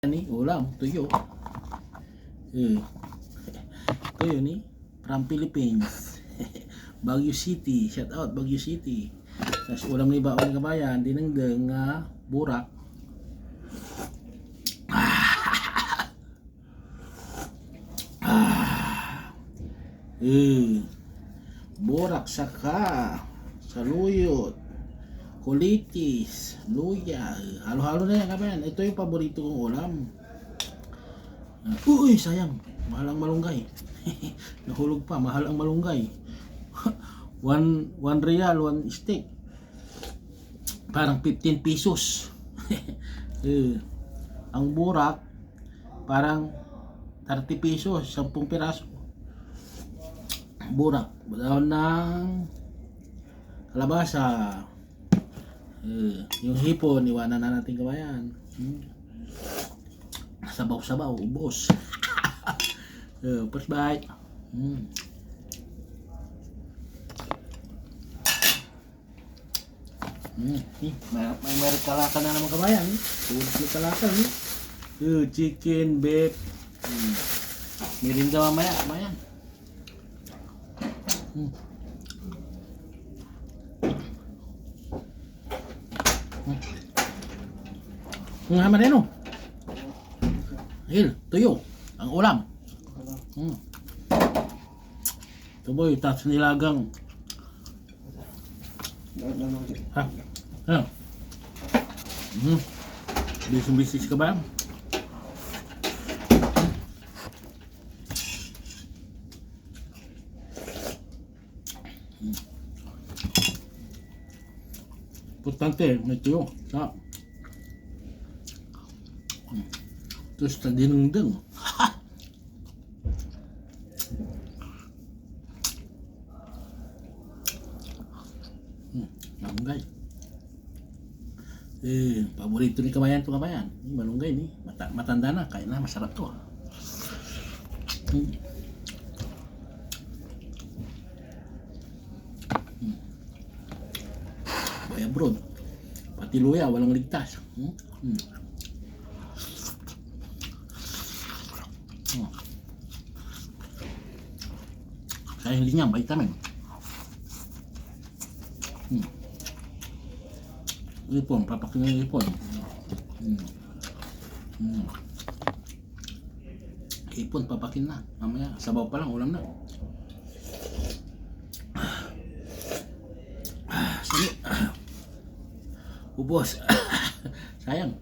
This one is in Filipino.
Ni ulam tuyo. Tuyo ni from Philippines. Baguio City, shout out Baguio City. Tapos ulam ni baon kabayan, dinengdeng nga burak. Burak saka saluyot, kulitis, luya, halo-halo na yan kabayan. Ito yung paborito kong ulam. Uy, sayang, mahal ang malunggay. Nahulog pa, mahal ang malunggay. one real, one stick. Parang 15 pesos. Ang burak, parang 30 pesos, 10 piraso. Burak, dahon ng kalabasa. Yung hipon, iwanan na natin kabayan. Sabaw-sabaw, ubos. First bite. May kalakal na naman kabayan. Tulad ng kalakal. Chicken, beef. Merinda mamaya kabayan. Ang hama rin o. Tuyo. Ang ulam. Ito boy, tapos nilagang. Ha? Ano? Bisis ka ba? Importante, may tuyo. Ha? Terus tadi dinengdeng. Malunggay. Paborito ni kabayan to kabayan. Ini malunggay ni. Matanda na, kaya na masarap to. Boy abroad. Pati luya walang ligtas. Kaya hindi niya vitamin. Ipon, papakin ng ipon. Ipon, papakin na. Mamaya, sabaw pa lang, ulam na. Sali. Ubos. Sayang.